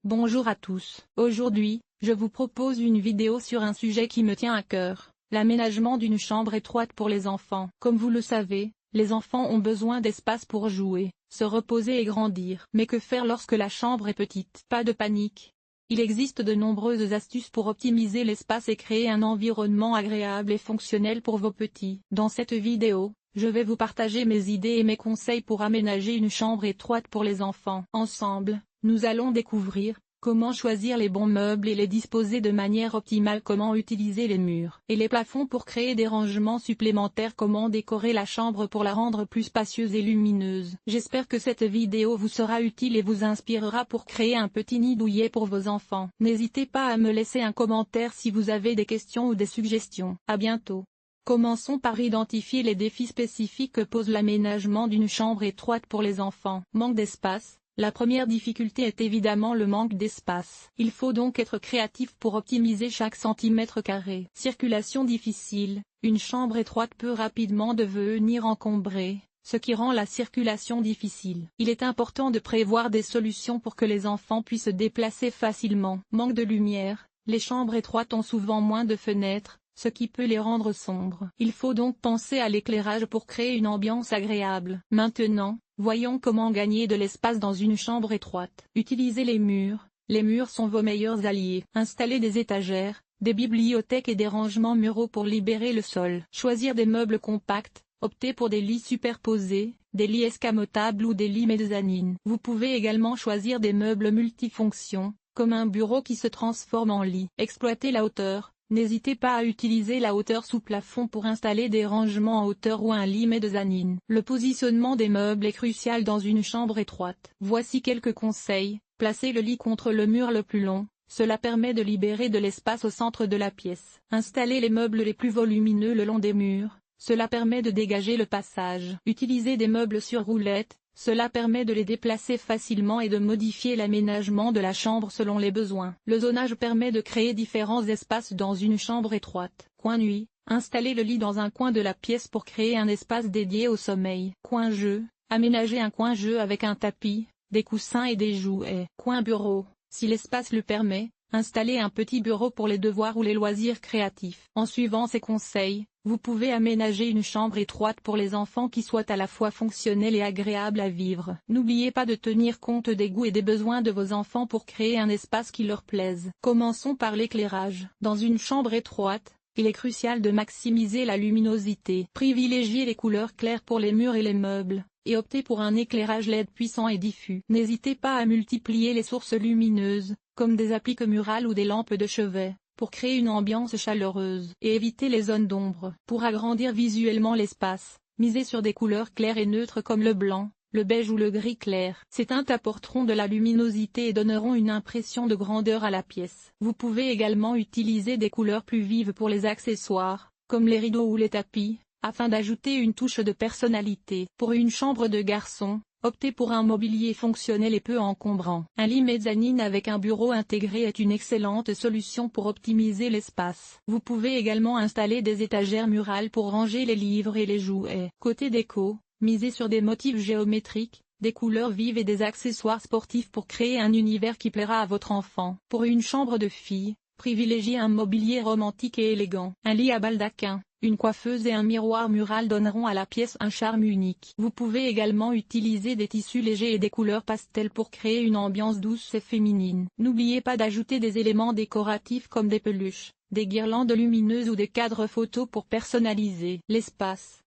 Bonjour à tous. Aujourd'hui, je vous propose une vidéo sur un sujet qui me tient à cœur, l'aménagement d'une chambre étroite pour les enfants. Comme vous le savez, les enfants ont besoin d'espace pour jouer, se reposer et grandir. Mais que faire lorsque la chambre est petite? Pas de panique. Il existe de nombreuses astuces pour optimiser l'espace et créer un environnement agréable et fonctionnel pour vos petits. Dans cette vidéo, je vais vous partager mes idées et mes conseils pour aménager une chambre étroite pour les enfants. Ensemble, nous allons découvrir comment choisir les bons meubles et les disposer de manière optimale, comment utiliser les murs et les plafonds pour créer des rangements supplémentaires, comment décorer la chambre pour la rendre plus spacieuse et lumineuse. J'espère que cette vidéo vous sera utile et vous inspirera pour créer un petit nid douillet pour vos enfants. N'hésitez pas à me laisser un commentaire si vous avez des questions ou des suggestions. À bientôt. Commençons par identifier les défis spécifiques que pose l'aménagement d'une chambre étroite pour les enfants. Manque d'espace. La première difficulté est évidemment le manque d'espace. Il faut donc être créatif pour optimiser chaque centimètre carré. Circulation difficile. Une chambre étroite peut rapidement devenir encombrée, ce qui rend la circulation difficile. Il est important de prévoir des solutions pour que les enfants puissent se déplacer facilement. Manque de lumière. Les chambres étroites ont souvent moins de fenêtres, ce qui peut les rendre sombres. Il faut donc penser à l'éclairage pour créer une ambiance agréable. Maintenant, voyons comment gagner de l'espace dans une chambre étroite. Utilisez les murs. Les murs sont vos meilleurs alliés. Installez des étagères, des bibliothèques et des rangements muraux pour libérer le sol. Choisir des meubles compacts. Optez pour des lits superposés, des lits escamotables ou des lits mezzanine. Vous pouvez également choisir des meubles multifonctions, comme un bureau qui se transforme en lit. Exploitez la hauteur. N'hésitez pas à utiliser la hauteur sous plafond pour installer des rangements en hauteur ou un lit mezzanine. Le positionnement des meubles est crucial dans une chambre étroite. Voici quelques conseils. Placez le lit contre le mur le plus long. Cela permet de libérer de l'espace au centre de la pièce. Installez les meubles les plus volumineux le long des murs. Cela permet de dégager le passage. Utilisez des meubles sur roulettes. Cela permet de les déplacer facilement et de modifier l'aménagement de la chambre selon les besoins. Le zonage permet de créer différents espaces dans une chambre étroite. Coin nuit. Installez le lit dans un coin de la pièce pour créer un espace dédié au sommeil. Coin jeu. Aménagez un coin jeu avec un tapis, des coussins et des jouets. Coin bureau. Si l'espace le permet, installez un petit bureau pour les devoirs ou les loisirs créatifs. En suivant ces conseils, vous pouvez aménager une chambre étroite pour les enfants qui soit à la fois fonctionnelle et agréable à vivre. N'oubliez pas de tenir compte des goûts et des besoins de vos enfants pour créer un espace qui leur plaise. Commençons par l'éclairage. Dans une chambre étroite, il est crucial de maximiser la luminosité. Privilégiez les couleurs claires pour les murs et les meubles, et optez pour un éclairage LED puissant et diffus. N'hésitez pas à multiplier les sources lumineuses, comme des appliques murales ou des lampes de chevet, pour créer une ambiance chaleureuse. Et évitez les zones d'ombre. Pour agrandir visuellement l'espace, misez sur des couleurs claires et neutres comme le blanc, le beige ou le gris clair. Ces teintes apporteront de la luminosité et donneront une impression de grandeur à la pièce. Vous pouvez également utiliser des couleurs plus vives pour les accessoires, comme les rideaux ou les tapis, afin d'ajouter une touche de personnalité. Pour une chambre de garçon, optez pour un mobilier fonctionnel et peu encombrant. Un lit mezzanine avec un bureau intégré est une excellente solution pour optimiser l'espace. Vous pouvez également installer des étagères murales pour ranger les livres et les jouets. Côté déco, misez sur des motifs géométriques, des couleurs vives et des accessoires sportifs pour créer un univers qui plaira à votre enfant. Pour une chambre de fille, privilégiez un mobilier romantique et élégant. Un lit à baldaquin, une coiffeuse et un miroir mural donneront à la pièce un charme unique. Vous pouvez également utiliser des tissus légers et des couleurs pastel pour créer une ambiance douce et féminine. N'oubliez pas d'ajouter des éléments décoratifs comme des peluches, des guirlandes lumineuses ou des cadres photos pour personnaliser l'espace.